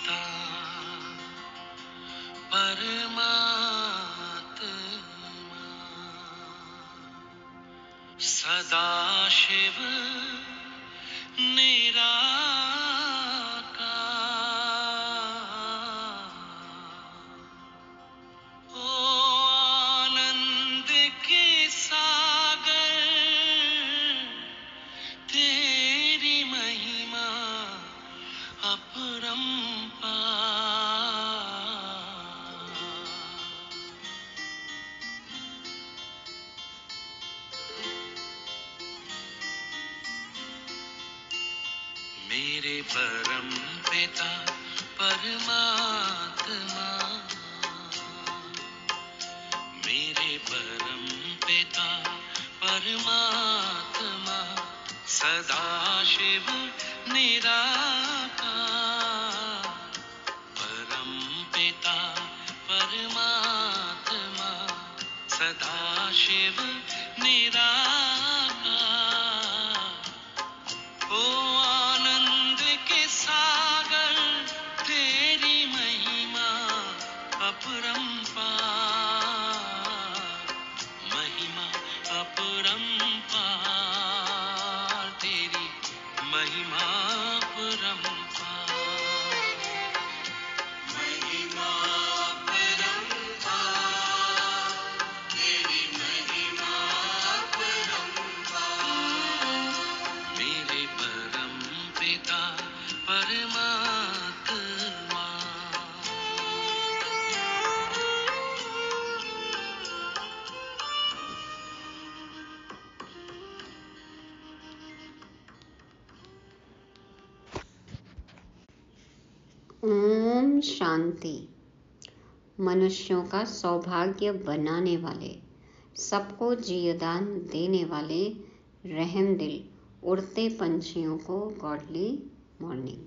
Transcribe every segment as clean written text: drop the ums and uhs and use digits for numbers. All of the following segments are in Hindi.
पिता परमात्मा सदाशिव निराकार। ओ आनंद के सागर तेरी महिमा अपरंपार। मेरे परम पिता परमात्मा, मेरे परम पिता परमात्मा सदाशिव निराकार। परम पिता परमात्मा सदाशिव निराकार। ओ आनंद के सागर तेरी महिमा अपरंपार। महिमा अपरंपार, तेरी महिमा अपरंपार। महिमा अपरंपार, तेरी महिमा अपरंपार। मेरे परम पिता परमात्मा। ओम शांति। मनुष्यों का सौभाग्य बनाने वाले, सबको जीवदान देने वाले रहम दिल उड़ते पंछियों को गॉडली मॉर्निंग।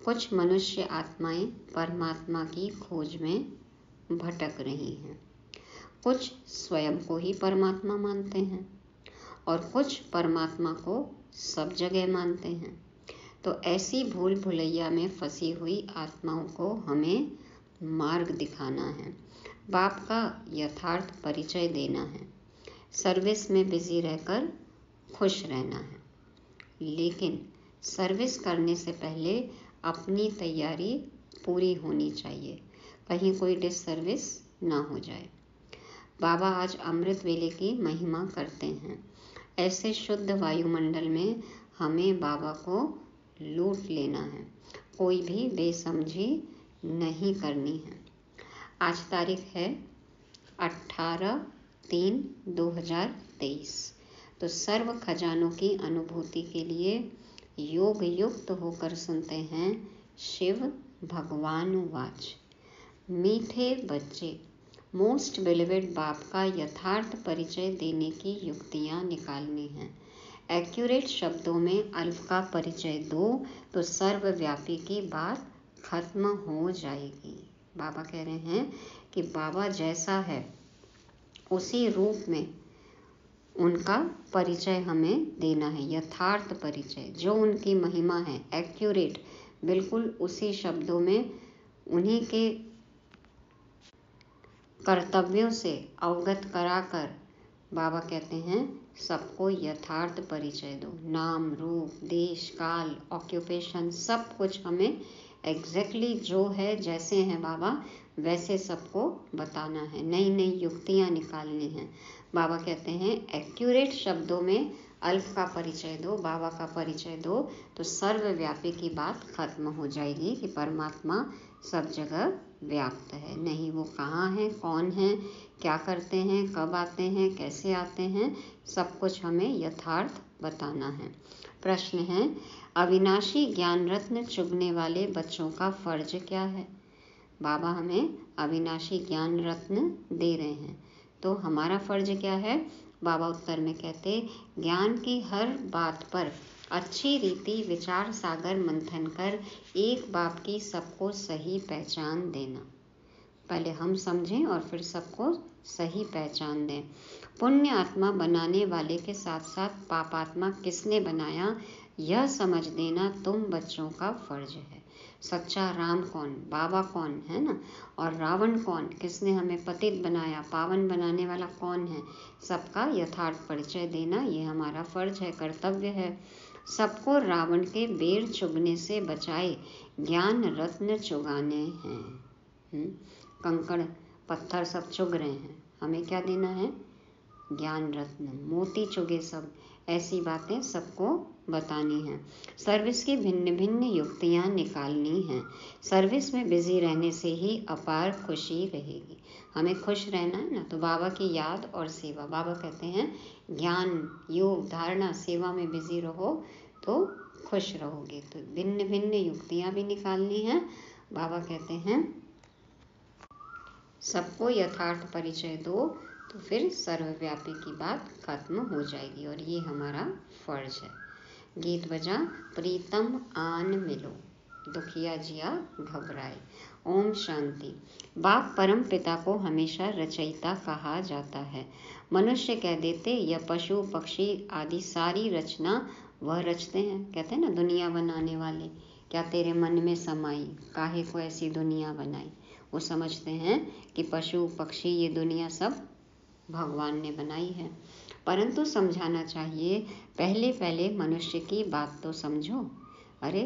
कुछ मनुष्य आत्माएं परमात्मा की खोज में भटक रही हैं। कुछ स्वयं को ही परमात्मा मानते हैं और कुछ परमात्मा को सब जगह मानते हैं। तो ऐसी भूल भुलैया में फंसी हुई आत्माओं को हमें मार्ग दिखाना है, बाप का यथार्थ परिचय देना है, सर्विस में बिजी रहकर खुश रहना है। लेकिन सर्विस करने से पहले अपनी तैयारी पूरी होनी चाहिए, कहीं कोई डिससर्विस ना हो जाए। बाबा आज अमृत वेले की महिमा करते हैं। ऐसे शुद्ध वायुमंडल में हमें बाबा को लूट लेना है, कोई भी बेसमझी नहीं करनी है। आज तारीख है 18/3/2023। तो सर्व खजानों की अनुभूति के लिए योग युक्त होकर सुनते हैं शिव भगवान वाच। मीठे बच्चे, मोस्ट बिलीवेड बाप का यथार्थ परिचय देने की युक्तियाँ निकालनी हैं। एक्यूरेट शब्दों में अल्फ का परिचय दो तो सर्वव्यापी की बात खत्म हो जाएगी। बाबा कह रहे हैं कि बाबा जैसा है उसी रूप में उनका परिचय हमें देना है, यथार्थ परिचय, जो उनकी महिमा है एक्यूरेट, बिल्कुल उसी शब्दों में उन्हीं के कर्तव्यों से अवगत कराकर बाबा कहते हैं सबको यथार्थ परिचय दो। नाम, रूप, देश, काल, ऑक्यूपेशन, सब कुछ हमें एग्जैक्टली जो है, जैसे हैं बाबा वैसे सबको बताना है, नई नई युक्तियाँ निकालनी हैं। बाबा कहते हैं एक्यूरेट शब्दों में अल्फ का परिचय दो, बाबा का परिचय दो तो सर्वव्यापी की बात खत्म हो जाएगी कि परमात्मा सब जगह व्याप्त है। नहीं वो कहाँ है, कौन है, क्या करते हैं, कब आते हैं, कैसे आते हैं, सब कुछ हमें यथार्थ बताना है। प्रश्न है, अविनाशी ज्ञान रत्न चुगने वाले बच्चों का फर्ज क्या है? बाबा हमें अविनाशी ज्ञान रत्न दे रहे हैं, तो हमारा फर्ज क्या है? बाबा उत्तर में कहते, ज्ञान की हर बात पर अच्छी रीति विचार सागर मंथन कर एक बाप की सबको सही पहचान देना। पहले हम समझें और फिर सबको सही पहचान दें। पुण्य आत्मा बनाने वाले के साथ साथ पापात्मा किसने बनाया, यह समझ देना तुम बच्चों का फर्ज है। सच्चा राम कौन, बाबा कौन है ना, और रावण कौन, किसने हमें पतित बनाया, पावन बनाने वाला कौन है, सबका यथार्थ परिचय देना ये हमारा फर्ज है, कर्तव्य है। सबको रावण के बेर चुगने से बचाए ज्ञान रत्न चुगाने हैं। कंकड़ पत्थर सब चुग रहे हैं, हमें क्या देना है, ज्ञान रत्न, मोती चुगे सब, ऐसी बातें सबको बतानी हैं। सर्विस की भिन्न भिन्न युक्तियाँ निकालनी हैं। सर्विस में बिजी रहने से ही अपार खुशी रहेगी। हमें खुश रहना है ना, तो बाबा की याद और सेवा, बाबा कहते हैं ज्ञान योग धारणा सेवा में बिजी रहो तो खुश रहोगे। तो भिन्न भिन्न युक्तियाँ भी निकालनी हैं। बाबा कहते हैं सबको यथार्थ परिचय दो तो फिर सर्वव्यापी की बात खत्म हो जाएगी, और ये हमारा फर्ज है। गीत बजा, प्रीतम आन मिलो, दुखिया जिया घबराए। ओम शांति। बाप परम पिता को हमेशा रचयिता कहा जाता है। मनुष्य कह देते या पशु पक्षी आदि सारी रचना वह रचते हैं। कहते हैं ना दुनिया बनाने वाले, क्या तेरे मन में समाई, काहे को ऐसी दुनिया बनाई। वो समझते हैं कि पशु पक्षी ये दुनिया सब भगवान ने बनाई है, परंतु समझाना चाहिए पहले पहले मनुष्य की बात तो समझो। अरे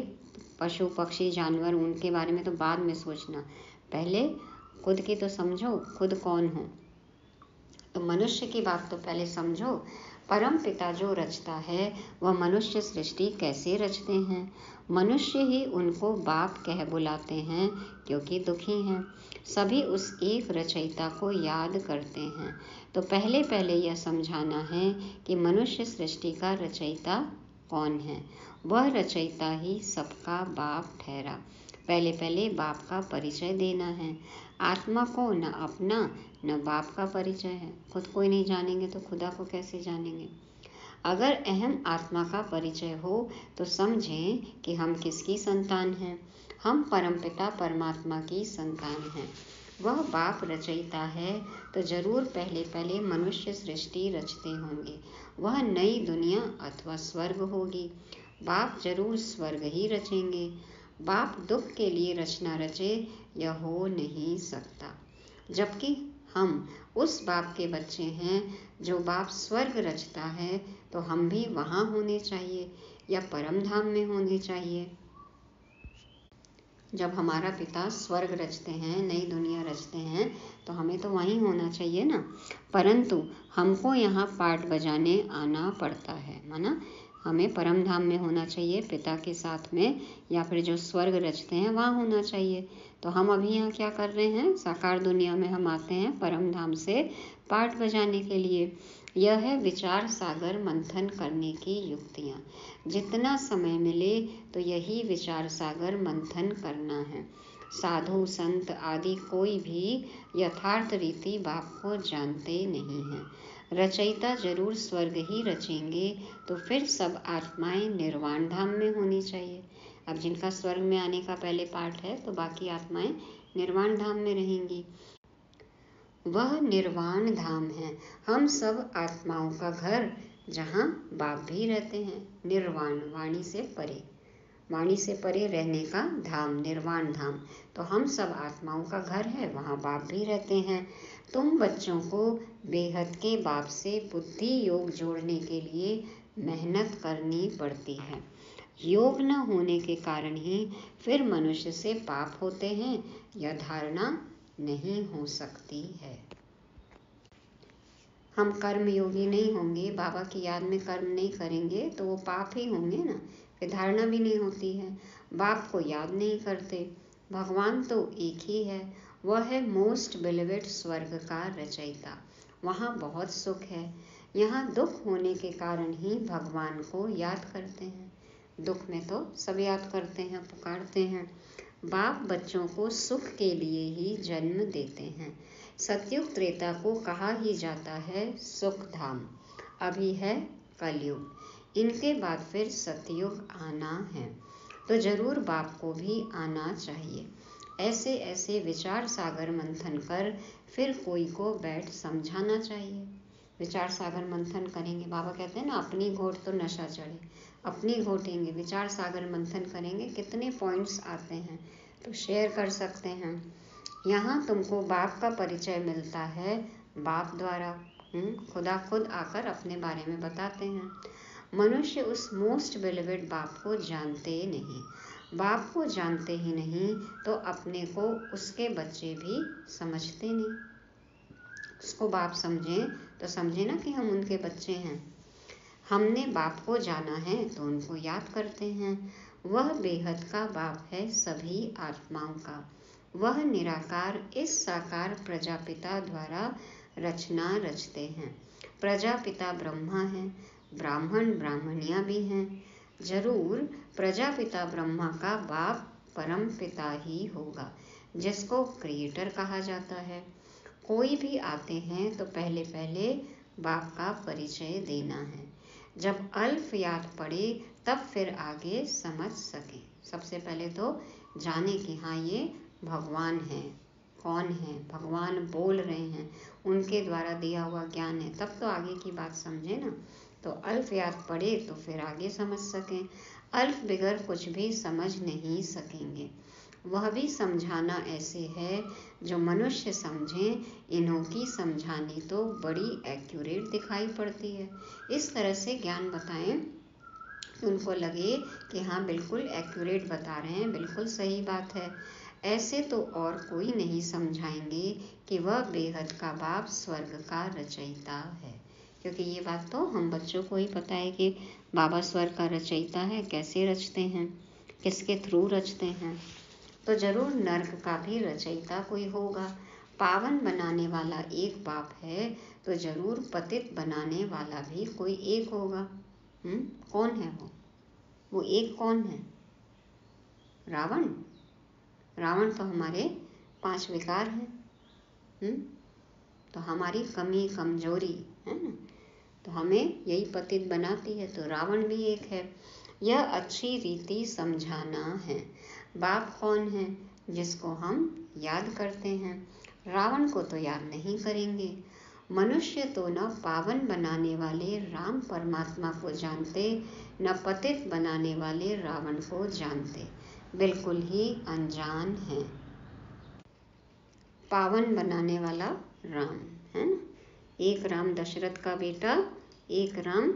पशु पक्षी जानवर उनके बारे में तो बाद में सोचना, पहले खुद की तो समझो, खुद कौन हो। तो मनुष्य की बात तो पहले समझो। परम पिता जो रचता है वह मनुष्य सृष्टि कैसे रचते हैं। मनुष्य ही उनको बाप कह बुलाते हैं क्योंकि दुखी हैं। सभी उस एक रचयिता को याद करते हैं। तो पहले पहले यह समझाना है कि मनुष्य सृष्टि का रचयिता कौन है। वह रचयिता ही सबका बाप ठहरा। पहले पहले बाप का परिचय देना है। आत्मा को न अपना न बाप का परिचय है। खुद को ही नहीं जानेंगे तो खुदा को कैसे जानेंगे। अगर अहम आत्मा का परिचय हो तो समझें कि हम किसकी संतान हैं। हम परमपिता परमात्मा की संतान हैं। वह बाप रचयिता है तो जरूर पहले पहले मनुष्य सृष्टि रचते होंगे। वह नई दुनिया अथवा स्वर्ग होगी। बाप जरूर स्वर्ग ही रचेंगे। बाप दुख के लिए रचना रचे यह हो नहीं सकता। जबकि हम उस बाप के बच्चे हैं जो बाप स्वर्ग रचता है, तो हम भी वहाँ होने चाहिए या परम धाम में होने चाहिए। जब हमारा पिता स्वर्ग रचते हैं, नई दुनिया रचते हैं, तो हमें तो वहीं होना चाहिए ना। परंतु हमको यहाँ पाठ बजाने आना पड़ता है, माना हमें परम धाम में होना चाहिए पिता के साथ में, या फिर जो स्वर्ग रचते हैं वहाँ होना चाहिए। तो हम अभी यहाँ क्या कर रहे हैं, साकार दुनिया में हम आते हैं परम धाम से पाठ बजाने के लिए। यह है विचार सागर मंथन करने की युक्तियाँ। जितना समय मिले तो यही विचार सागर मंथन करना है। साधु संत आदि कोई भी यथार्थ रीति बाप को जानते नहीं हैं। रचयिता जरूर स्वर्ग ही रचेंगे, तो फिर सब आत्माएं निर्वाण धाम में होनी चाहिए। अब जिनका स्वर्ग में आने का पहले पाठ है तो बाकी आत्माएं निर्वाण धाम में रहेंगी। वह निर्वाण धाम है, हम सब आत्माओं का घर, जहाँ बाप भी रहते हैं। निर्वाण वाणी से परे, वाणी से परे रहने का धाम निर्वाण धाम। तो हम सब आत्माओं का घर है, वहाँ बाप भी रहते हैं। तुम बच्चों को बेहद के बाप से बुद्धि योग जोड़ने के लिए मेहनत करनी पड़ती है। योग न होने के कारण ही फिर मनुष्य से पाप होते हैं, यह धारणा नहीं हो सकती है। हम कर्म योगी नहीं होंगे, बाबा की याद में कर्म नहीं करेंगे तो वो पाप ही होंगे ना। फिर धारणा भी नहीं होती है। बाप को याद नहीं करते। भगवान तो एक ही है, वह है मोस्ट बिलीवेड स्वर्ग का रचयिता। वहाँ बहुत सुख है। यहाँ दुख होने के कारण ही भगवान को याद करते हैं। दुख में तो सब याद करते हैं, पुकारते हैं। बाप बच्चों को सुख के लिए ही जन्म देते हैं। सतयुग त्रेता को कहा ही जाता है सुख धाम। अभी है कलयुग, इनके बाद फिर सतयुग आना है, तो जरूर बाप को भी आना चाहिए। ऐसे ऐसे विचार सागर मंथन कर फिर कोई को बैठ समझाना चाहिए। विचार सागर मंथन करेंगे, बाबा कहते हैं ना अपनी घोट तो नशा चढ़े। अपनी घोटेंगे, विचार सागर मंथन करेंगे, कितने पॉइंट्स आते हैं तो शेयर कर सकते हैं। यहाँ तुमको बाप का परिचय मिलता है बाप द्वारा। खुदा खुद आकर अपने बारे में बताते हैं। मनुष्य उस मोस्ट बिलीवेड बाप को जानते नहीं। बाप को जानते ही नहीं तो अपने को उसके बच्चे भी समझते नहीं। उसको बाप समझें तो समझे ना कि हम उनके बच्चे हैं। हमने बाप को जाना है तो उनको याद करते हैं। वह बेहद का बाप है सभी आत्माओं का। वह निराकार इस साकार प्रजापिता द्वारा रचना रचते हैं। प्रजापिता ब्रह्मा है, ब्राह्मण ब्राह्मणियाँ भी हैं। जरूर प्रजापिता ब्रह्मा का बाप परम पिता ही होगा, जिसको क्रिएटर कहा जाता है। कोई भी आते हैं तो पहले पहले बाप का परिचय देना है। जब अल्फ याद पड़े तब फिर आगे समझ सके। सबसे पहले तो जाने कि हाँ ये भगवान है, कौन है, भगवान बोल रहे हैं, उनके द्वारा दिया हुआ ज्ञान है, तब तो आगे की बात समझे ना। तो अल्फ याद पड़े तो फिर आगे समझ सकें। अल्फ बिगर कुछ भी समझ नहीं सकेंगे। वह भी समझाना ऐसे है जो मनुष्य समझें। इन्हों की समझानी तो बड़ी एक्यूरेट दिखाई पड़ती है। इस तरह से ज्ञान बताएं कि उनको लगे कि हाँ बिल्कुल एक्यूरेट बता रहे हैं, बिल्कुल सही बात है। ऐसे तो और कोई नहीं समझाएंगे कि वह बेहद का बाप स्वर्ग का रचयिता है। क्योंकि ये बात तो हम बच्चों को ही पता है कि बाबा स्वर्ग का रचयिता है। कैसे रचते हैं, किसके थ्रू रचते हैं। तो जरूर नर्क का भी रचयिता कोई होगा। पावन बनाने वाला एक बाप है तो जरूर पतित बनाने वाला भी कोई एक होगा। कौन है वो एक कौन है? रावण। रावण तो हमारे 5 विकार हैं। तो हमारी कमी कमजोरी है ना, तो हमें यही पतित बनाती है। तो रावण भी एक है। यह अच्छी रीति समझाना है। बाप कौन है? जिसको हम याद करते हैं। रावण को तो याद नहीं करेंगे। मनुष्य तो न पावन बनाने वाले राम परमात्मा को जानते, न पतित बनाने वाले रावण को जानते, बिल्कुल ही अनजान हैं। पावन बनाने वाला राम है ना। एक राम दशरथ का बेटा, एक राम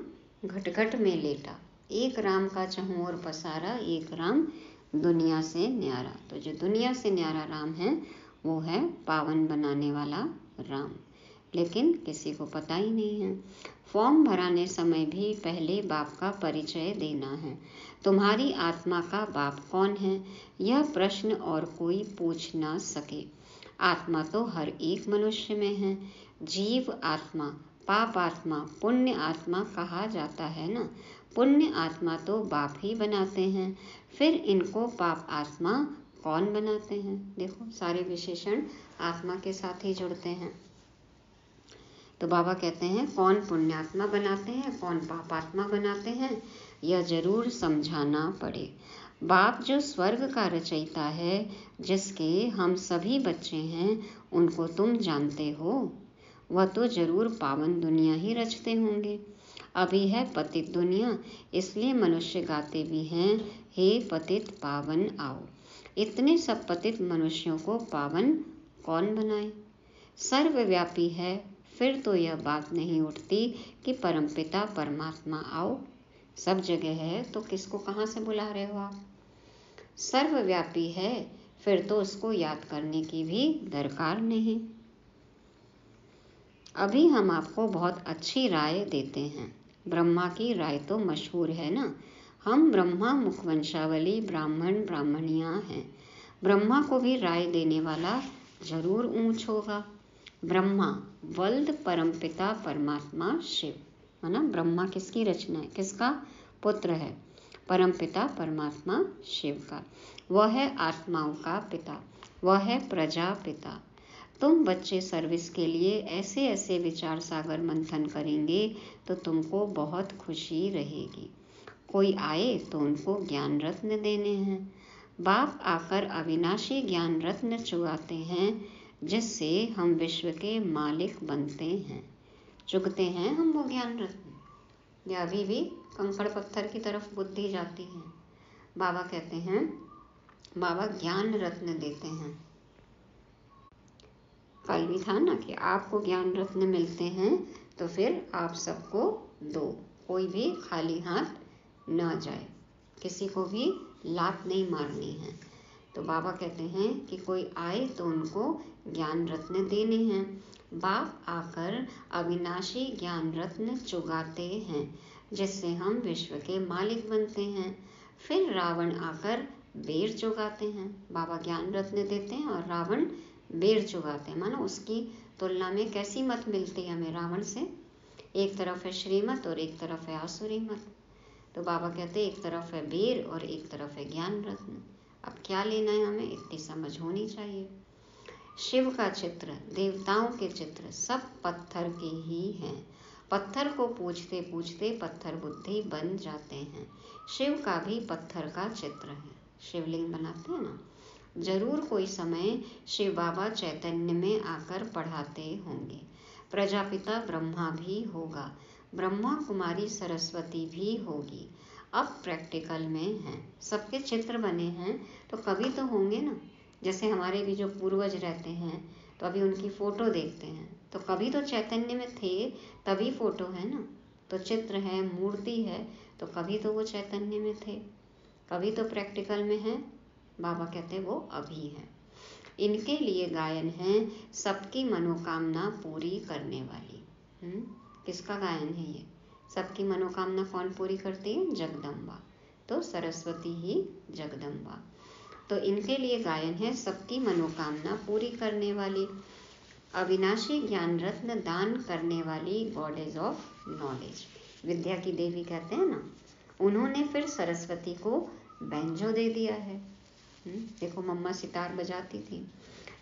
घट में लेटा, एक राम का चहुँ ओर पसारा, एक राम दुनिया से न्यारा। तो जो दुनिया से न्यारा राम है वो है पावन बनाने वाला राम, लेकिन किसी को पता ही नहीं है। फॉर्म भराने समय भी पहले बाप का परिचय देना है। तुम्हारी आत्मा का बाप कौन है, यह प्रश्न और कोई पूछ ना सके। आत्मा तो हर एक मनुष्य में है। जीव आत्मा, पाप आत्मा, पुण्य आत्मा कहा जाता है ना। पुण्य आत्मा तो बाप ही बनाते हैं, फिर इनको पाप आत्मा कौन बनाते हैं? देखो सारे विशेषण आत्मा के साथ ही जुड़ते हैं। तो बाबा कहते हैं कौन पुण्यात्मा बनाते हैं, कौन पापात्मा बनाते हैं, यह जरूर समझाना पड़े। बाप जो स्वर्ग का रचयिता है, जिसके हम सभी बच्चे हैं, उनको तुम जानते हो। वह तो जरूर पावन दुनिया ही रचते होंगे। अभी है पतित दुनिया, इसलिए मनुष्य गाते भी हैं, हे पतित पावन आओ। इतने सब पतित मनुष्यों को पावन कौन बनाए? सर्वव्यापी है, फिर तो यह बात नहीं उठती कि परमपिता परमात्मा आओ। सब जगह है तो किसको कहाँ से बुला रहे हो आप? सर्वव्यापी है, फिर तो उसको याद करने की भी दरकार नहीं। अभी हम आपको बहुत अच्छी राय देते हैं। ब्रह्मा की राय तो मशहूर है ना। हम ब्रह्मा मुखवंशावली ब्राह्मण ब्राह्मणियाँ हैं। ब्रह्मा को भी राय देने वाला जरूर ऊंच होगा। ब्रह्मा वल्द परमपिता परमात्मा शिव है ना। ब्रह्मा किसकी रचना है, किसका पुत्र है? परमपिता परमात्मा शिव का। वह है आत्माओं का पिता, वह है प्रजापिता। तुम बच्चे सर्विस के लिए ऐसे ऐसे विचार सागर मंथन करेंगे तो तुमको बहुत खुशी रहेगी। कोई आए तो उनको ज्ञान रत्न देने हैं। बाप आकर अविनाशी ज्ञान रत्न चुगाते हैं, जिससे हम विश्व के मालिक बनते हैं। चुगते हैं हम वो ज्ञान रत्न, या अभी भी कंकड़ पत्थर की तरफ बुद्धि जाती है। बाबा कहते हैं, बाबा ज्ञान रत्न देते हैं। कल भी था ना कि आपको ज्ञान रत्न मिलते हैं तो फिर आप सबको दो, कोई भी खाली हाथ ना जाए, किसी को भी लात नहीं मारनी है। तो बाबा कहते हैं कि कोई आए तो उनको ज्ञान रत्न देने हैं। बाप आकर अविनाशी ज्ञान रत्न चुगाते हैं, जिससे हम विश्व के मालिक बनते हैं। फिर रावण आकर बेर चुगाते हैं। बाबा ज्ञान रत्न देते हैं और रावण बेर चुगाते हैं। मानो उसकी तुलना में कैसी मत मिलती है हमें रावण से। एक तरफ है श्रीमत और एक तरफ है आसुरी मत। तो बाबा कहते हैं एक तरफ है बेर और एक तरफ है ज्ञान रत्न। अब क्या लेना है हमें, इतनी समझ होनी चाहिए। शिव का चित्र, देवताओं के चित्र सब पत्थर के ही हैं। पत्थर को पूजते पूजते पत्थर बुद्धि बन जाते हैं। शिव का भी पत्थर का चित्र है, शिवलिंग बनाते हैं ना। जरूर कोई समय शिव बाबा चैतन्य में आकर पढ़ाते होंगे। प्रजापिता ब्रह्मा भी होगा, ब्रह्मा कुमारी सरस्वती भी होगी। अब प्रैक्टिकल में हैं, सबके चित्र बने हैं तो कभी तो होंगे ना। जैसे हमारे भी जो पूर्वज रहते हैं तो अभी उनकी फ़ोटो देखते हैं तो कभी तो चैतन्य में थे, तभी फ़ोटो है ना। तो चित्र है, मूर्ति है, तो कभी तो वो चैतन्य में थे, कभी तो प्रैक्टिकल में है। बाबा कहते वो अभी है। इनके लिए गायन है सबकी मनोकामना पूरी करने वाली। किसका गायन है ये? सबकी मनोकामना कौन पूरी करती है? जगदम्बा। तो सरस्वती ही जगदम्बा। तो इनके लिए गायन है सबकी मनोकामना पूरी करने वाली, अविनाशी ज्ञान रत्न दान करने वाली, गॉडेज ऑफ नॉलेज, विद्या की देवी कहते हैं ना। उन्होंने फिर सरस्वती को बैंजो दे दिया है। देखो मम्मा सितार बजाती थी।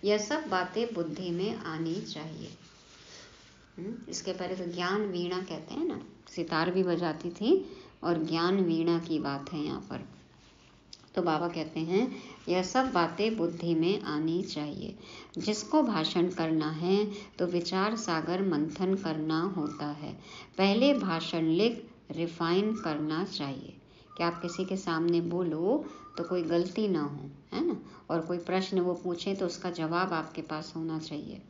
यह सब बातें बुद्धि में आनी चाहिए। इसके पहले तो ज्ञान वीणा कहते हैं ना, सितार भी बजाती थी और ज्ञान वीणा की बात है यहाँ पर। तो बाबा कहते हैं यह सब बातें बुद्धि में आनी चाहिए। जिसको भाषण करना है तो विचार सागर मंथन करना होता है। पहले भाषण लिख रिफाइन करना चाहिए कि आप किसी के सामने बोलो तो कोई गलती ना हो, है ना। और कोई प्रश्न वो पूछे तो उसका जवाब आपके पास होना चाहिए।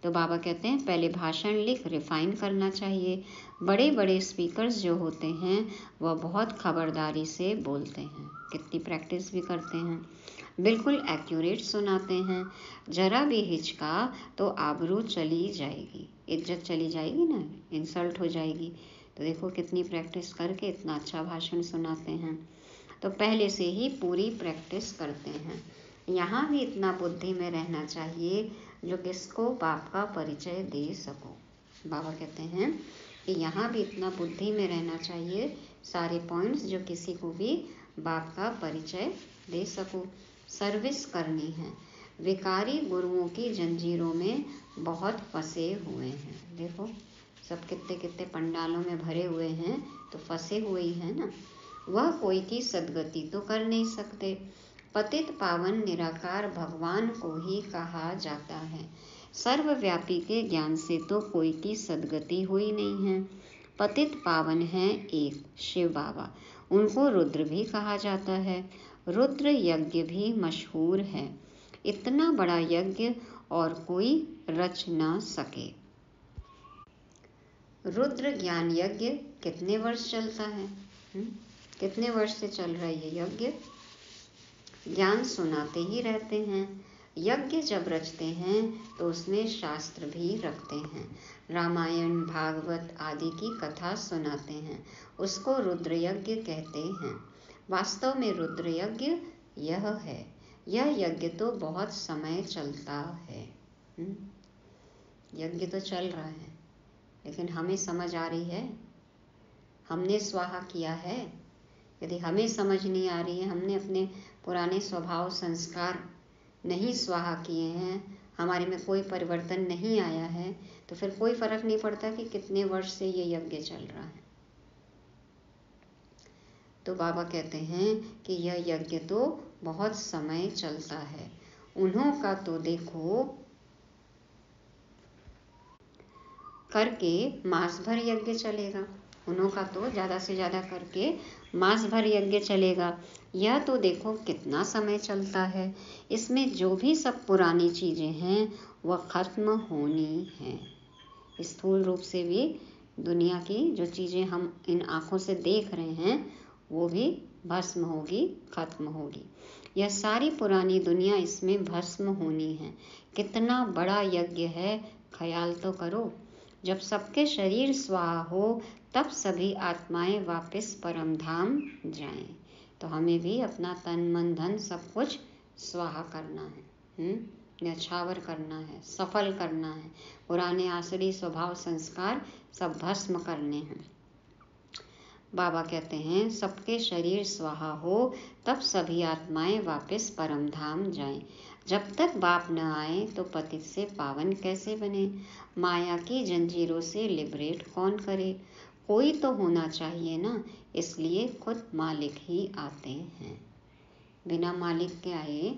तो बाबा कहते हैं पहले भाषण लिख रिफाइन करना चाहिए। बड़े बड़े स्पीकर्स जो होते हैं वह बहुत खबरदारी से बोलते हैं, कितनी प्रैक्टिस भी करते हैं, बिल्कुल एक्यूरेट सुनाते हैं। जरा भी हिचका तो आबरू चली जाएगी, इज्जत चली जाएगी ना, इंसल्ट हो जाएगी। तो देखो कितनी प्रैक्टिस करके इतना अच्छा भाषण सुनाते हैं। तो पहले से ही पूरी प्रैक्टिस करते हैं। यहाँ भी इतना बुद्धि में रहना चाहिए जो किसको बाप का परिचय दे सको। बाबा कहते हैं कि यहाँ भी इतना बुद्धि में रहना चाहिए, सारे पॉइंट्स जो किसी को भी बाप का परिचय दे सको। सर्विस करनी है। विकारी गुरुओं की जंजीरों में बहुत फंसे हुए हैं। देखो सब कितने कितने पंडालों में भरे हुए हैं तो फंसे हुए ही हैं ना। वह कोई की सदगति तो कर नहीं सकते। पतित पावन निराकार भगवान को ही कहा जाता है। सर्वव्यापी के ज्ञान से तो कोई की सदगति हुई नहीं है। पतित पावन है एक शिव बाबा, उनको रुद्र भी कहा जाता है। रुद्र यज्ञ भी मशहूर है। इतना बड़ा यज्ञ और कोई रच ना सके। रुद्र ज्ञान यज्ञ कितने वर्ष चलता है? कितने वर्ष से चल रहा है ये यज्ञ? ज्ञान सुनाते ही रहते हैं। यज्ञ जब रचते हैं तो उसमें शास्त्र भी रखते हैं। रामायण भागवत आदि की कथा सुनाते हैं, उसको रुद्र यज्ञ कहते हैं। वास्तव में रुद्र यज्ञ यह है। यह यज्ञ तो बहुत समय चलता है। यज्ञ तो चल रहा है, लेकिन हमें समझ आ रही है? हमने स्वाहा किया है? यदि हमें समझ नहीं आ रही है, हमने अपने पुराने स्वभाव संस्कार नहीं स्वाहा किए हैं, हमारे में कोई परिवर्तन नहीं आया है, तो फिर कोई फर्क नहीं पड़ता कि कितने वर्ष से ये यज्ञ चल रहा है। तो बाबा कहते हैं कि यह यज्ञ तो बहुत समय चलता है। उन्हों का तो देखो करके मास भर यज्ञ चलेगा। उन्हों का तो ज़्यादा से ज़्यादा करके मास भर यज्ञ चलेगा। यह तो देखो कितना समय चलता है। इसमें जो भी सब पुरानी चीज़ें हैं वह खत्म होनी हैं। स्थूल रूप से भी दुनिया की जो चीज़ें हम इन आँखों से देख रहे हैं वो भी भस्म होगी, खत्म होगी। यह सारी पुरानी दुनिया इसमें भस्म होनी है। कितना बड़ा यज्ञ है, ख्याल तो करो। जब सबके शरीर स्वाहा हो तब सभी आत्माएं वापस परम धाम जाएं। तो हमें भी अपना तन मन धन सब कुछ स्वाहा करना है, न्यछावर करना है, सफल करना है। पुराने आसुरी स्वभाव संस्कार सब भस्म करने हैं। बाबा कहते हैं सबके शरीर स्वाहा हो तब सभी आत्माएं वापस परम धाम जाएं। जब तक बाप न आए तो पतित से पावन कैसे बने? माया की जंजीरों से लिबरेट कौन करे? कोई तो होना चाहिए ना, इसलिए खुद मालिक ही आते हैं। बिना मालिक के आए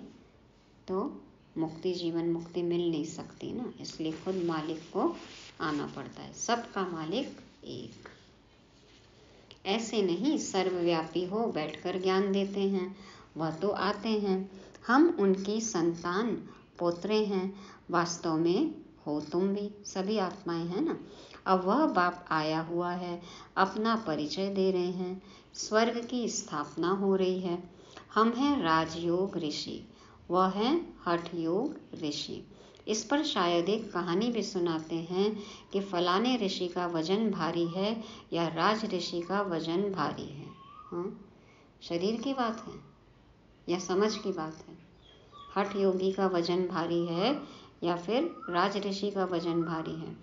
तो मुक्ति, जीवन मुक्ति मिल नहीं सकती ना, इसलिए खुद मालिक को आना पड़ता है। सबका मालिक एक। ऐसे नहीं सर्वव्यापी हो बैठकर ज्ञान देते हैं, वह तो आते हैं। हम उनकी संतान पोत्रे हैं। वास्तव में हो तुम भी, सभी आत्माएं हैं ना। अब वह बाप आया हुआ है, अपना परिचय दे रहे हैं। स्वर्ग की स्थापना हो रही है। हम हैं राजयोग ऋषि, वह है हठ योग ऋषि। इस पर शायद एक कहानी भी सुनाते हैं कि फलाने ऋषि का वजन भारी है या राज ऋषि का वजन भारी है। शरीर की बात है या समझ की बात है? हठ योगी का वजन भारी है या फिर राज ऋषि का वजन भारी है?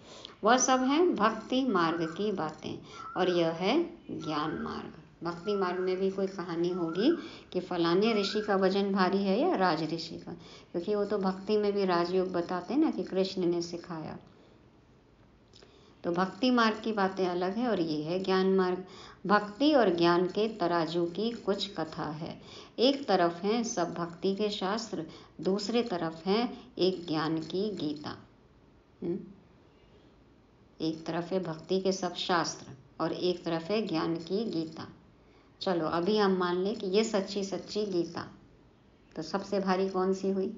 वह सब है भक्ति मार्ग की बातें, और यह है ज्ञान मार्ग। भक्ति मार्ग में भी कोई कहानी होगी कि फलाने ऋषि का वजन भारी है या राज ऋषि का, क्योंकि वो तो भक्ति में भी राजयोग बताते हैं ना कि कृष्ण ने सिखाया। तो भक्ति मार्ग की बातें अलग है और ये है ज्ञान मार्ग। भक्ति और ज्ञान के तराजू की कुछ कथा है। एक तरफ है सब भक्ति के शास्त्र, दूसरे तरफ है एक ज्ञान की गीता। एक तरफ है भक्ति के सब शास्त्र और एक तरफ है ज्ञान की गीता। चलो अभी हम मान लें कि ये सच्ची सच्ची गीता, तो सबसे भारी कौन सी हुई?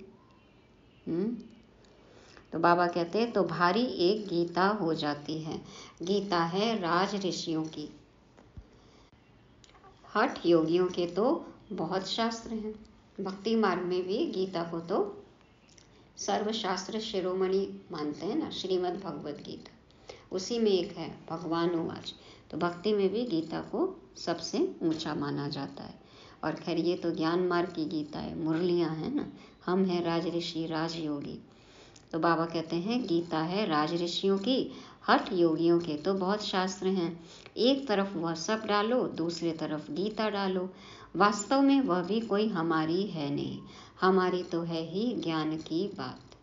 तो बाबा कहते हैं तो भारी एक गीता हो जाती है। गीता है राज ऋषियों की। हठ योगियों के तो बहुत शास्त्र हैं। भक्ति मार्ग में भी गीता को तो सर्वशास्त्र शिरोमणि मानते हैं ना, श्रीमद् भगवद गीता उसी में एक है भगवान उवाच। तो भक्ति में भी गीता को सबसे ऊंचा माना जाता है। और खैर ये तो ज्ञान मार्ग की गीता है, मुरलियाँ हैं ना। हम हैं राज ऋषि, राजयोगी। तो बाबा कहते हैं गीता है राज ऋषियों की, हठ योगियों के तो बहुत शास्त्र हैं। एक तरफ वह सब डालो, दूसरे तरफ गीता डालो। वास्तव में वह भी कोई हमारी है नहीं, हमारी तो है ही ज्ञान की बात।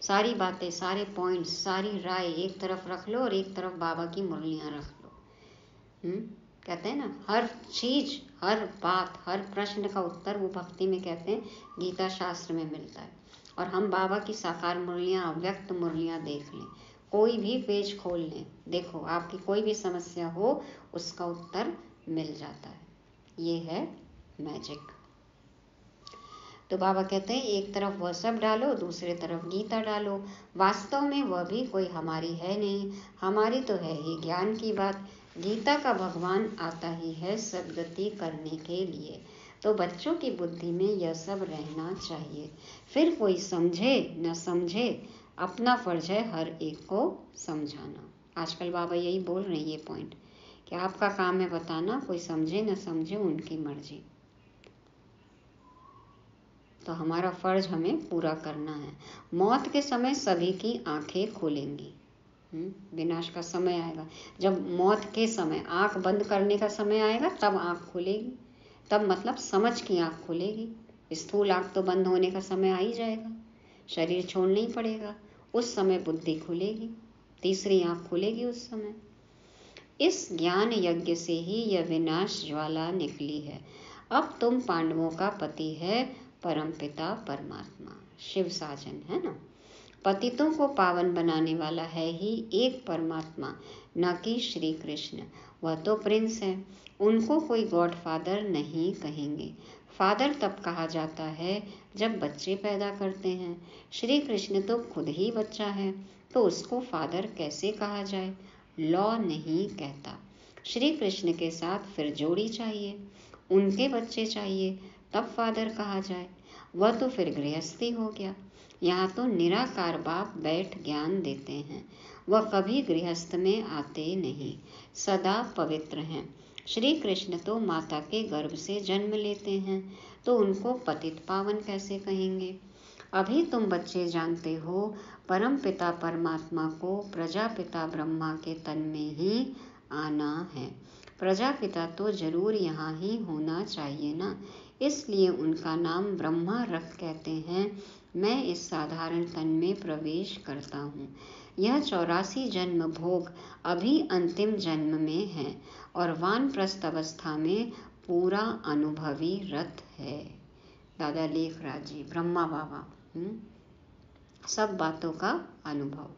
सारी बातें, सारे पॉइंट्स, सारी राय एक तरफ रख लो और एक तरफ बाबा की मुरलियाँ रख लो। कहते हैं ना हर चीज़, हर बात, हर प्रश्न का उत्तर वो भक्ति में कहते हैं गीता शास्त्र में मिलता है। और हम बाबा की साकार मुरलियाँ, अव्यक्त मुरलियाँ देख लें, कोई भी पेज खोल लें, देखो आपकी कोई भी समस्या हो उसका उत्तर मिल जाता है। ये है मैजिक। तो बाबा कहते हैं एक तरफ वह सब डालो, दूसरे तरफ गीता डालो। वास्तव में वह भी कोई हमारी है नहीं, हमारी तो है ही ज्ञान की बात। गीता का भगवान आता ही है सद्गति करने के लिए। तो बच्चों की बुद्धि में यह सब रहना चाहिए। फिर कोई समझे न समझे, अपना फर्ज है हर एक को समझाना। आजकल बाबा यही बोल रहे हैं ये पॉइंट कि आपका काम है बताना, कोई समझे न समझे उनकी मर्जी। तो हमारा फर्ज हमें पूरा करना है। मौत के समय सभी की आंखें खुलेंगी। विनाश का समय आएगा, जब मौत के समय आंख बंद करने का समय आएगा तब आंख खुलेगी। तब मतलब समझ की आंख खुलेगी। स्थूल आंख तो बंद होने का समय आ ही जाएगा, शरीर छोड़ना ही पड़ेगा। उस समय बुद्धि खुलेगी, तीसरी आंख खुलेगी उस समय। इस ज्ञान यज्ञ से ही यह विनाश ज्वाला निकली है। अब तुम पांडवों का पति है परमपिता परमात्मा, शिव साजन है ना। पतितों को पावन बनाने वाला है ही एक परमात्मा, न कि श्री कृष्ण। वह तो प्रिंस है, उनको कोई गॉड फादर नहीं कहेंगे। फादर तब कहा जाता है जब बच्चे पैदा करते हैं। श्री कृष्ण तो खुद ही बच्चा है, तो उसको फादर कैसे कहा जाए? लॉ नहीं कहता। श्री कृष्ण के साथ फिर जोड़ी चाहिए, उनके बच्चे चाहिए, तब फादर कहा जाए। वह तो फिर गृहस्थी हो गया। यहाँ तो निराकार बाप बैठ ज्ञान देते हैं। वह कभी गृहस्थ में आते नहीं, सदा पवित्र हैं। श्री कृष्ण तो माता के गर्भ से जन्म लेते हैं, तो उनको पतित पावन कैसे कहेंगे? अभी तुम बच्चे जानते हो परम पिता परमात्मा को प्रजापिता ब्रह्मा के तन में ही आना है। प्रजापिता तो जरूर यहाँ ही होना चाहिए ना, इसलिए उनका नाम ब्रह्मा रख कहते हैं। मैं इस साधारण तन में प्रवेश करता हूँ। यह 84 जन्म भोग अभी अंतिम जन्म में है और वानप्रस्थ अवस्था में पूरा अनुभवी रथ है। दादा लेखराज जी, ब्रह्मा बाबा, सब बातों का अनुभव।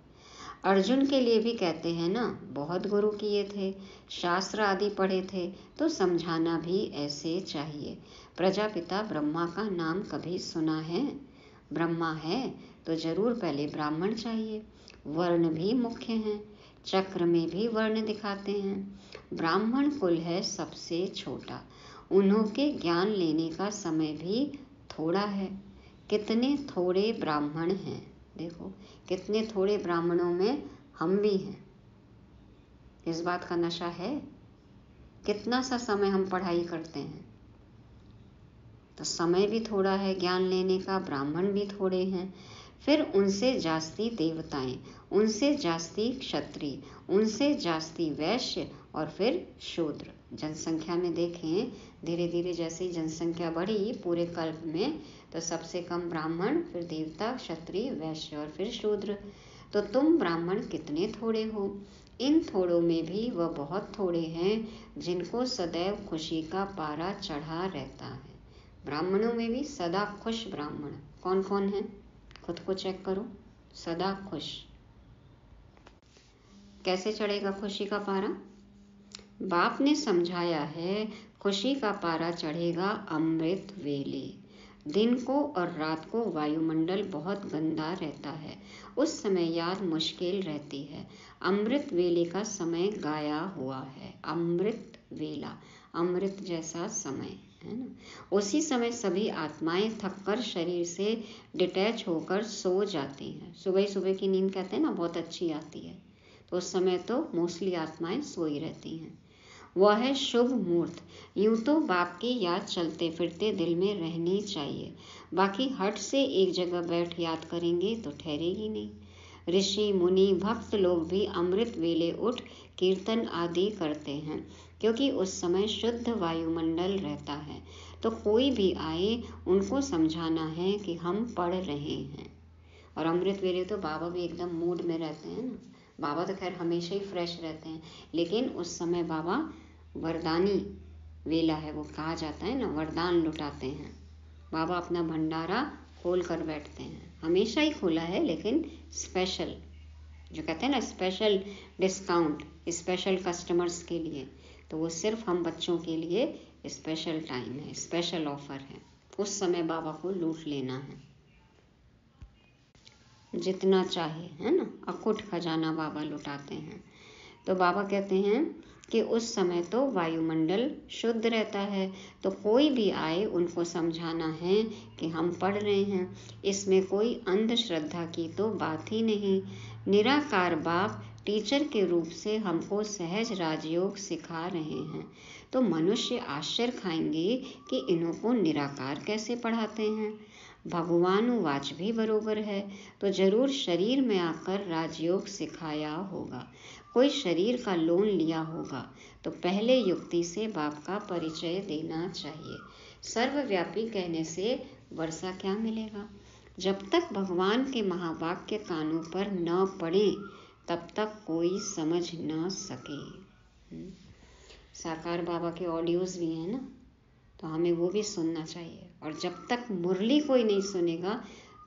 अर्जुन के लिए भी कहते हैं ना, बहुत गुरु किए थे, शास्त्र आदि पढ़े थे, तो समझाना भी ऐसे चाहिए। प्रजापिता ब्रह्मा का नाम कभी सुना है? ब्रह्मा है तो जरूर पहले ब्राह्मण चाहिए। वर्ण भी मुख्य हैं, चक्र में भी वर्ण दिखाते हैं। ब्राह्मण कुल है सबसे छोटा, उन्हों के ज्ञान लेने का समय भी थोड़ा है। कितने थोड़े ब्राह्मण हैं, देखो कितने थोड़े ब्राह्मणों में हम भी हैं। इस बात का नशा है। कितना सा समय हम पढ़ाई करते हैं, तो समय भी थोड़ा है ज्ञान लेने का, ब्राह्मण भी थोड़े हैं। फिर उनसे जास्ती देवताएं, उनसे जास्ती क्षत्रिय, उनसे जास्ती वैश्य और फिर शूद्र। जनसंख्या में देखें, धीरे धीरे जैसे जनसंख्या बढ़ी पूरे कल्प में, तो सबसे कम ब्राह्मण, फिर देवता, क्षत्रिय, वैश्य और फिर शूद्र। तो तुम ब्राह्मण कितने थोड़े हो। इन थोड़ों में भी वह बहुत थोड़े हैं जिनको सदैव खुशी का पारा चढ़ा रहता है। ब्राह्मणों में भी सदा खुश ब्राह्मण कौन कौन है? खुद को चेक करो। सदा खुश कैसे चढ़ेगा खुशी का पारा? बाप ने समझाया है, खुशी का पारा चढ़ेगा अमृत वेले। दिन को और रात को वायुमंडल बहुत गंदा रहता है, उस समय याद मुश्किल रहती है। अमृत वेले का समय गाया हुआ है। अमृत वेला, अमृत जैसा समय है ना। उसी समय सभी आत्माएं थककर शरीर से डिटैच होकर सो जाती हैं। सुबह सुबह की नींद कहते हैं ना, बहुत अच्छी आती है, तो उस समय तो मोस्टली आत्माएं सोई रहती हैं। वह है शुभ मुहूर्त। यूं तो बाप की याद चलते फिरते दिल में रहनी चाहिए, बाकी हट से एक जगह बैठ याद करेंगे तो ठहरेगी नहीं। ऋषि मुनि भक्त लोग भी अमृत वेले उठ कीर्तन आदि करते हैं, क्योंकि उस समय शुद्ध वायुमंडल रहता है। तो कोई भी आए उनको समझाना है कि हम पढ़ रहे हैं। और अमृत वेले तो बाबा भी एकदम मूड में रहते हैं ना। बाबा तो खैर हमेशा ही फ्रेश रहते हैं, लेकिन उस समय बाबा वरदानी वेला है, वो कहा जाता है ना, वरदान लुटाते हैं। बाबा अपना भंडारा खोल कर बैठते हैं, हमेशा ही खोला है, लेकिन स्पेशल, जो कहते हैं ना स्पेशल डिस्काउंट स्पेशल कस्टमर्स के लिए, तो वो सिर्फ हम बच्चों के लिए स्पेशल टाइम है, स्पेशल ऑफर है। उस समय बाबा को लूट लेना है जितना चाहे, है ना। अकुट खजाना बाबा लुटाते हैं। तो बाबा कहते हैं कि उस समय तो वायुमंडल शुद्ध रहता है, तो कोई भी आए उनको समझाना है कि हम पढ़ रहे हैं। इसमें कोई अंधश्रद्धा की तो बात ही नहीं। निराकार बाप टीचर के रूप से हमको सहज राजयोग सिखा रहे हैं, तो मनुष्य आश्चर्य खाएंगे कि इन्हों को निराकार कैसे पढ़ाते हैं। भगवानुवाच भी बरोबर है, तो जरूर शरीर में आकर राजयोग सिखाया होगा। कोई शरीर का लोन लिया होगा, तो पहले युक्ति से बाप का परिचय देना चाहिए। सर्वव्यापी कहने से वर्षा क्या मिलेगा? जब तक भगवान के महावाक्य कानों पर न पड़े, तब तक कोई समझ न सके। साकार बाबा के ऑडियोज भी हैं ना, तो हमें वो भी सुनना चाहिए। और जब तक मुरली कोई नहीं सुनेगा,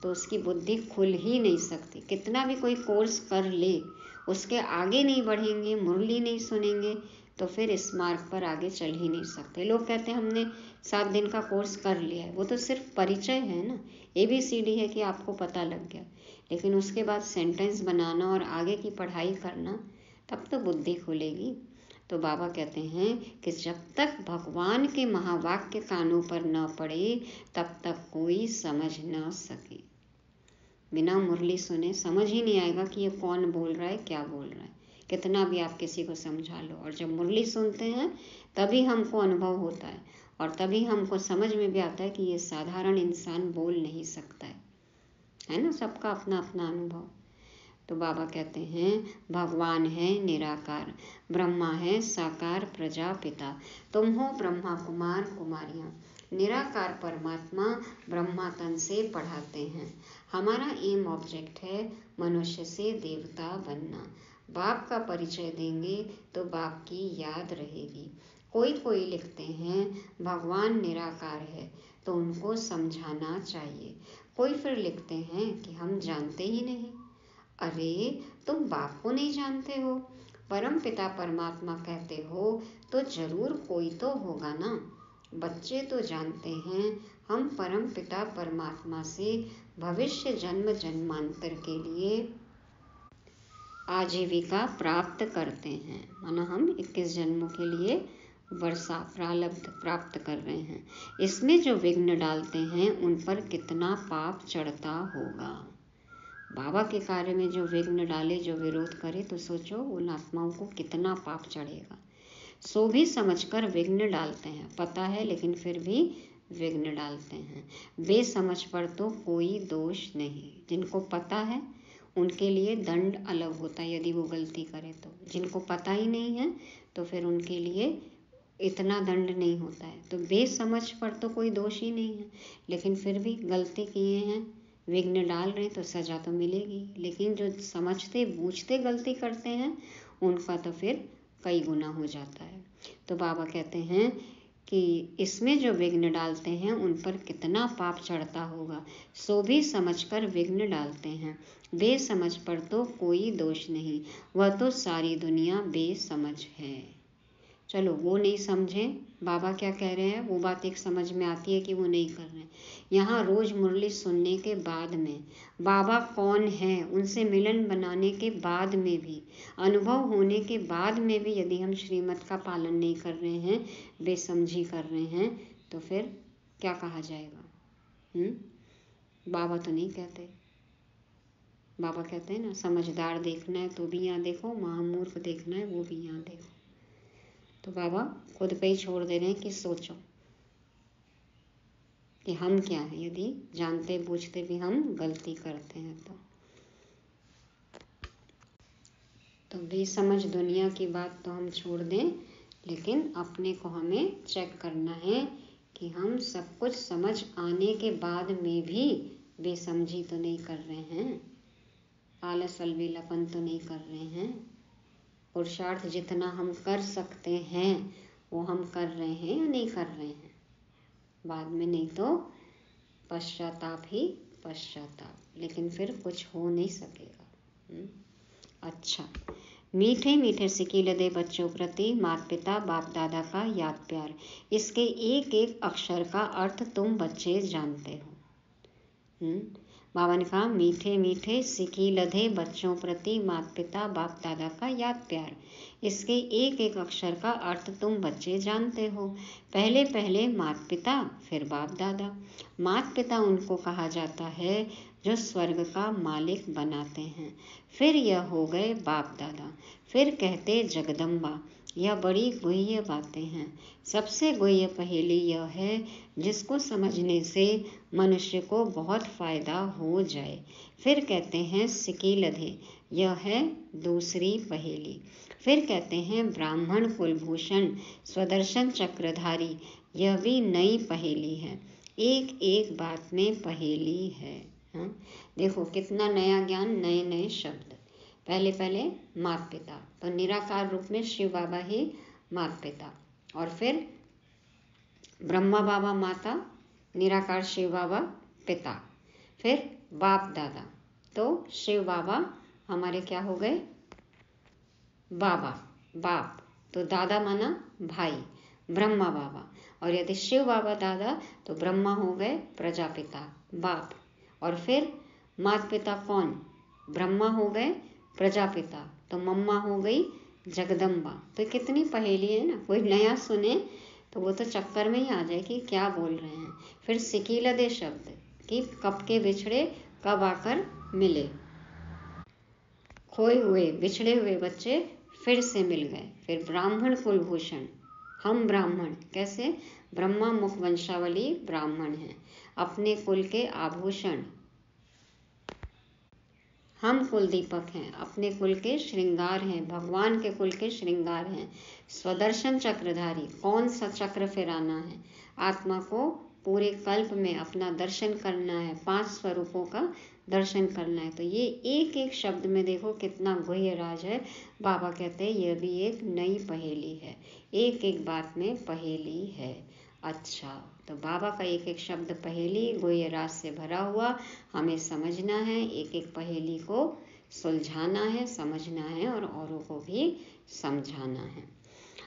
तो उसकी बुद्धि खुल ही नहीं सकती। कितना भी कोई कोर्स कर ले, उसके आगे नहीं बढ़ेंगे, मुरली नहीं सुनेंगे, तो फिर इस मार्ग पर आगे चल ही नहीं सकते। लोग कहते हैं हमने 7 दिन का कोर्स कर लिया है, वो तो सिर्फ परिचय है ना, ABCD है कि आपको पता लग गया, लेकिन उसके बाद सेंटेंस बनाना और आगे की पढ़ाई करना, तब तो बुद्धि खुलेगी। तो बाबा कहते हैं कि जब तक भगवान के महावाक्य कानों पर न पड़े, तब तक कोई समझ न सके। बिना मुरली सुने समझ ही नहीं आएगा कि ये कौन बोल रहा है, क्या बोल रहा है, कितना भी आप किसी को समझा लो। और जब मुरली सुनते हैं तभी हमको अनुभव होता है, और तभी हमको समझ में भी आता है कि ये साधारण इंसान बोल नहीं सकता है ना। सबका अपना अपना अनुभव। तो बाबा कहते हैं भगवान है निराकार, ब्रह्मा है साकार प्रजापिता, तुम हो ब्रह्मा कुमार कुमारियाँ। निराकार परमात्मा ब्रह्मा तन से पढ़ाते हैं। हमारा एम ऑब्जेक्ट है मनुष्य से देवता बनना। बाप का परिचय देंगे तो बाप की याद रहेगी। कोई कोई लिखते हैं भगवान निराकार है, तो उनको समझाना चाहिए। कोई फिर लिखते हैं कि हम जानते ही नहीं। अरे तुम बाप को नहीं जानते हो, परम पिता परमात्मा कहते हो, तो जरूर कोई तो होगा ना। बच्चे तो जानते हैं हम परम पिता परमात्मा से भविष्य जन्म जन्मांतर के लिए आजीविका प्राप्त करते हैं, माना हम 21 जन्मों के लिए वर्षा प्रारब्ध प्राप्त कर रहे हैं। इसमें जो विघ्न डालते हैं उन पर कितना पाप चढ़ता होगा। बाबा के कार्य में जो विघ्न डाले, जो विरोध करे, तो सोचो उन आत्माओं को कितना पाप चढ़ेगा। सो भी समझकर विघ्न डालते हैं, पता है लेकिन फिर भी विघ्न डालते हैं। बेसमझ पर तो कोई दोष नहीं। जिनको पता है उनके लिए दंड अलग होता है यदि वो गलती करे तो। जिनको पता ही नहीं है तो फिर उनके लिए इतना दंड नहीं होता है। तो बेसमझ पर तो कोई दोष ही नहीं है, लेकिन फिर भी गलती किए हैं, विघ्न डाल रहे हैं, तो सजा तो मिलेगी। लेकिन जो समझते बूझते गलती करते हैं उनका तो फिर कई गुना हो जाता है। तो बाबा कहते हैं कि इसमें जो विघ्न डालते हैं उन पर कितना पाप चढ़ता होगा। सो भी समझकर विघ्न डालते हैं। बेसमझ पर तो कोई दोष नहीं, वह तो सारी दुनिया बेसमझ है। चलो वो नहीं समझे, बाबा क्या कह रहे हैं वो बात एक समझ में आती है कि वो नहीं कर रहे हैं। यहाँ रोज मुरली सुनने के बाद में, बाबा कौन है उनसे मिलन बनाने के बाद में भी, अनुभव होने के बाद में भी यदि हम श्रीमत का पालन नहीं कर रहे हैं, बेसमझी कर रहे हैं, तो फिर क्या कहा जाएगा? बाबा तो नहीं कहते। बाबा कहते हैं ना, समझदार देखना है तो भी यहाँ देखो, महामूर्ख देखना है वो भी यहाँ देखो। तो बाबा खुद पे ही छोड़ दे रहे हैं कि सोचो कि हम क्या हैं यदि जानते बूझते भी हम गलती करते हैं तो बेसमझ दुनिया की बात तो हम छोड़ दें, लेकिन अपने को हमें चेक करना है कि हम सब कुछ समझ आने के बाद में भी बेसमझी तो नहीं कर रहे हैं, आलस अलबेलापन तो नहीं कर रहे हैं। पुरुषार्थ जितना हम कर सकते हैं वो हम कर रहे हैं या नहीं कर रहे हैं। बाद में नहीं तो पश्चाताप ही पश्चाताप, लेकिन फिर कुछ हो नहीं सकेगा। अच्छा, मीठे मीठे सिकील दे बच्चों प्रति माता पिता बाप दादा का याद प्यार। इसके एक एक अक्षर का अर्थ तुम बच्चे जानते हो। बाबा ने कहा मीठे मीठे सिकी लधे बच्चों प्रति माता पिता बाप दादा का याद प्यार। इसके एक एक अक्षर का अर्थ तुम बच्चे जानते हो। पहले पहले माता पिता, फिर बाप दादा। माता पिता उनको कहा जाता है जो स्वर्ग का मालिक बनाते हैं। फिर यह हो गए बाप दादा। फिर कहते जगदम्बा। यह बड़ी गुह्य बातें हैं। सबसे गुह्य पहेली यह है जिसको समझने से मनुष्य को बहुत फायदा हो जाए। फिर कहते हैं सिकीलधे, यह है दूसरी पहेली। फिर कहते हैं ब्राह्मण कुलभूषण स्वदर्शन चक्रधारी, यह भी नई पहेली है। एक एक बात में पहेली है। देखो कितना नया ज्ञान, नए नए शब्द। पहले पहले माता पिता, तो निराकार रूप में शिव बाबा ही माता पिता, और फिर ब्रह्मा बाबा माता, निराकार शिव बाबा पिता, फिर बाप दादा। तो शिव बाबा हमारे क्या हो गए? बाबा, बाप। तो दादा माना भाई, ब्रह्मा बाबा। और यदि शिव बाबा दादा तो ब्रह्मा हो गए प्रजापिता, बाप। और फिर माता पिता कौन? ब्रह्मा हो गए प्रजापिता, तो मम्मा हो गई जगदम्बा। तो कितनी पहेली है ना, कोई नया सुने तो वो तो चक्कर में ही आ जाए कि क्या बोल रहे हैं। फिर सिकीलदे शब्द कि कब के बिछड़े कब आकर मिले, खोए हुए बिछड़े हुए बच्चे फिर से मिल गए। फिर ब्राह्मण कुलभूषण, हम ब्राह्मण कैसे? ब्रह्मा मुख वंशावली ब्राह्मण हैं, अपने कुल के आभूषण। हम कुल दीपक हैं, अपने कुल के श्रृंगार हैं, भगवान के कुल के श्रृंगार हैं। स्वदर्शन चक्रधारी, कौन सा चक्र फिराना है? आत्मा को पूरे कल्प में अपना दर्शन करना है, 5 स्वरूपों का दर्शन करना है। तो ये एक एक शब्द में देखो कितना गुह्य राज है। बाबा कहते हैं यह भी एक नई पहेली है, एक एक बात में पहेली है। अच्छा, तो बाबा का एक एक शब्द पहेली गुह्य राज से भरा हुआ, हमें समझना है, एक एक पहेली को सुलझाना है, समझना है और औरों को भी समझाना है।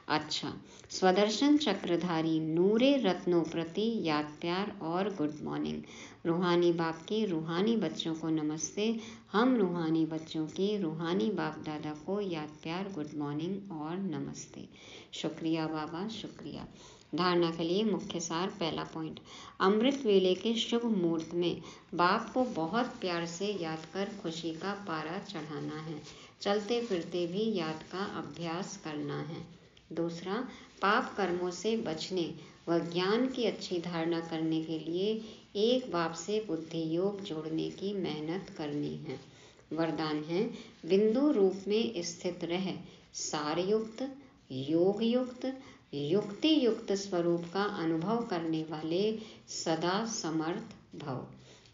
अच्छा, स्वदर्शन चक्रधारी नूरे रत्नों प्रति याद प्यार और गुड मॉर्निंग। रूहानी बाप के रूहानी बच्चों को नमस्ते। हम रूहानी बच्चों के रूहानी बाप दादा को याद प्यार, गुड मॉर्निंग और नमस्ते। शुक्रिया बाबा, शुक्रिया। धारणा के लिए मुख्य सार, पहला पॉइंट, अमृत वेले के शुभ मुहूर्त में बाप को बहुत प्यार से याद कर खुशी का पारा चढ़ाना है। चलते फिरते भी याद का अभ्यास करना है। दूसरा, पाप कर्मों से बचने व ज्ञान की अच्छी धारणा करने के लिए एक बाप से बुद्धि योग जोड़ने की मेहनत करनी है। वरदान है, बिंदु रूप में स्थित रह सारयुक्त, योग युक्त, युक्ति युक्त स्वरूप का अनुभव करने वाले सदा समर्थ भव।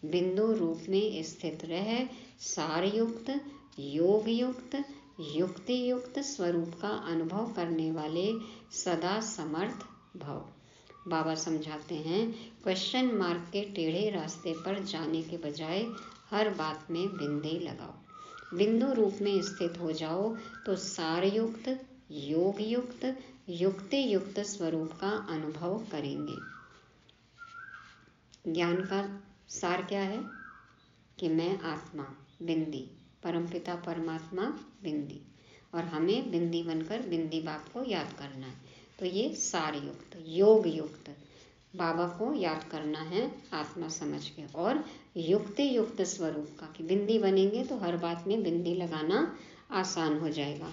बिंदु रूप में स्थित रह सारयुक्त, योग युक्त, युक्ति युक्त स्वरूप का अनुभव करने वाले सदा समर्थ भव। बाबा समझाते हैं, क्वेश्चन मार्क के टेढ़े रास्ते पर जाने के बजाय हर बात में बिंदे लगाओ। बिंदु रूप में स्थित हो जाओ तो सारयुक्त, योग युक्त, युक्ति युक्त स्वरूप का अनुभव करेंगे। ज्ञान का सार क्या है कि मैं आत्मा बिंदी, परमपिता परमात्मा बिंदी, और हमें बिंदी बनकर बिंदी बाप को याद करना है। तो ये सार युक्त, योग युक्त बाबा को याद करना है आत्मा समझ के, और युक्ति युक्त स्वरूप का कि बिंदी बनेंगे तो हर बात में बिंदी लगाना आसान हो जाएगा।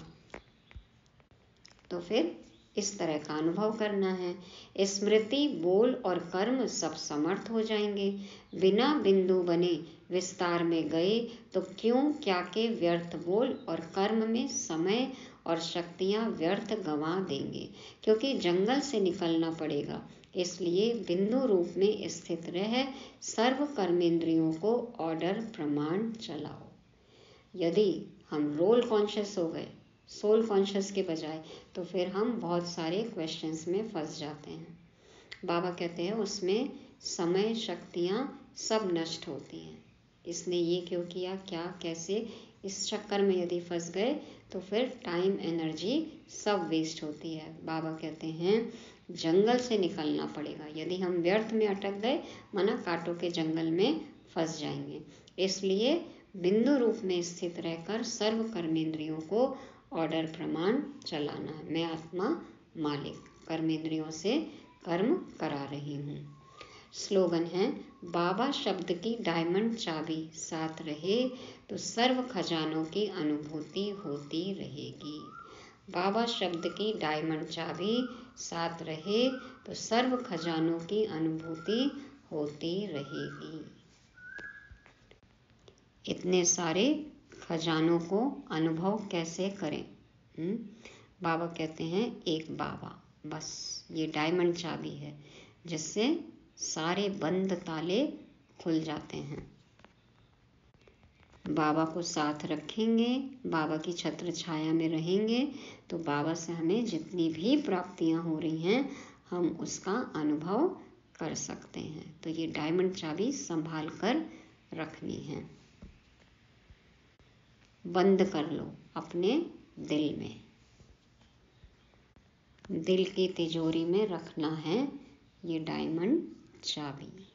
तो फिर इस तरह का अनुभव करना है। स्मृति, बोल और कर्म सब समर्थ हो जाएंगे। बिना बिंदु बने विस्तार में गए तो क्यों क्या के व्यर्थ बोल और कर्म में समय और शक्तियां व्यर्थ गंवा देंगे, क्योंकि जंगल से निकलना पड़ेगा। इसलिए बिंदु रूप में स्थित रह सर्व कर्मेंद्रियों को ऑर्डर प्रमाण चलाओ। यदि हम रोल कॉन्शियस हो गए सोल कॉन्शियस के बजाय, तो फिर हम बहुत सारे क्वेश्चंस में फंस जाते हैं। बाबा कहते हैं उसमें समय शक्तियाँ सब नष्ट होती हैं। इसने ये क्यों किया, क्या, कैसे, इस चक्कर में यदि फंस गए तो फिर टाइम एनर्जी सब वेस्ट होती है। बाबा कहते हैं जंगल से निकलना पड़ेगा। यदि हम व्यर्थ में अटक गए माना कांटों के जंगल में फंस जाएंगे। इसलिए बिंदु रूप में स्थित रहकर सर्व कर्मेंद्रियों को ऑर्डर प्रमाण चलाना है। मैं आत्मा मालिक कर्मेंद्रियों से कर्म करा रही हूँ। स्लोगन है, बाबा शब्द की डायमंड चाबी साथ रहे तो सर्व खजानों की अनुभूति होती रहेगी। बाबा शब्द की डायमंड चाबी साथ रहे तो सर्व खजानों की अनुभूति होती रहेगी। इतने सारे खजानों को अनुभव कैसे करें? बाबा कहते हैं एक बाबा, बस ये डायमंड चाबी है जिससे सारे बंद ताले खुल जाते हैं। बाबा को साथ रखेंगे, बाबा की छत्र छाया में रहेंगे तो बाबा से हमें जितनी भी प्राप्तियां हो रही हैं हम उसका अनुभव कर सकते हैं। तो ये डायमंड चाबी संभाल कर रखनी है। बंद कर लो अपने दिल में, दिल की तिजोरी में रखना है ये डायमंड चाबी।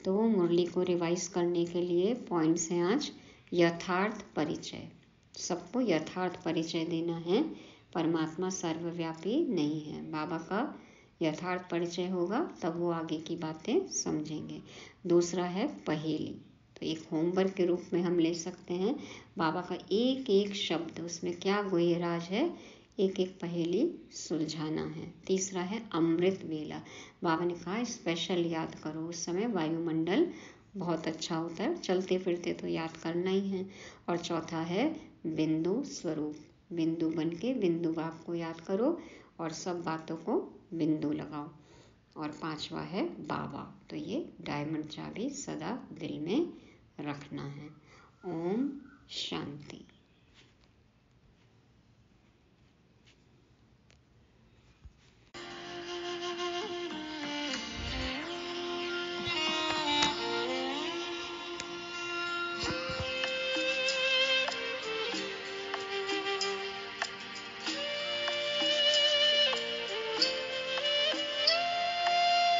तो मुरली को रिवाइज करने के लिए पॉइंट्स हैं आज। यथार्थ परिचय, सबको यथार्थ परिचय देना है। परमात्मा सर्वव्यापी नहीं है। बाबा का यथार्थ परिचय होगा तब वो आगे की बातें समझेंगे। दूसरा है पहेली, तो एक होमवर्क के रूप में हम ले सकते हैं। बाबा का एक एक शब्द, उसमें क्या गुह्यराज है, एक एक पहेली सुलझाना है। तीसरा है अमृत वेला, बाबा ने कहा स्पेशल याद करो, उस समय वायुमंडल बहुत अच्छा होता है, चलते फिरते तो याद करना ही है। और चौथा है बिंदु स्वरूप, बिंदु बन के बिंदु बाप को याद करो और सब बातों को बिंदु लगाओ। और पांचवा है बाबा, तो ये डायमंड चाबी सदा दिल में रखना है। ओम शांति।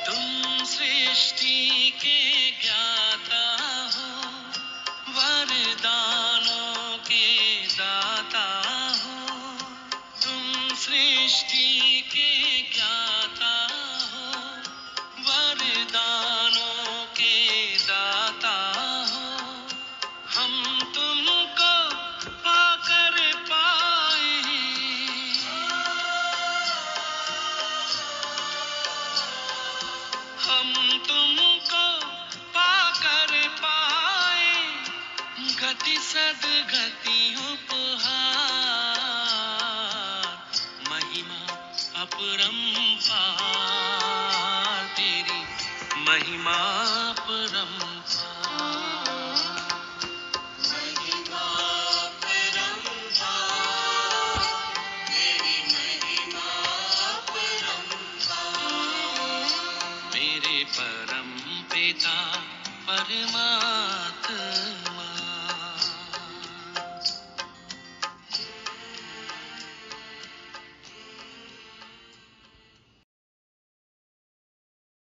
तुम सृष्टि के ज्ञाता हो, वरदानों के दाता हो। तुम सृष्टि के ज्ञाता हो, वरदानों के दाता हो। हम तुमको पाकर पाए, हम तुमको पाकर पाए, गति सदगति उपहार। महिमा अपरंपार तेरी, महिमा अपरंपार। महिमा अपरंपार तेरी, महिमा अपरंपार। मेरे परम पिता परमात्मा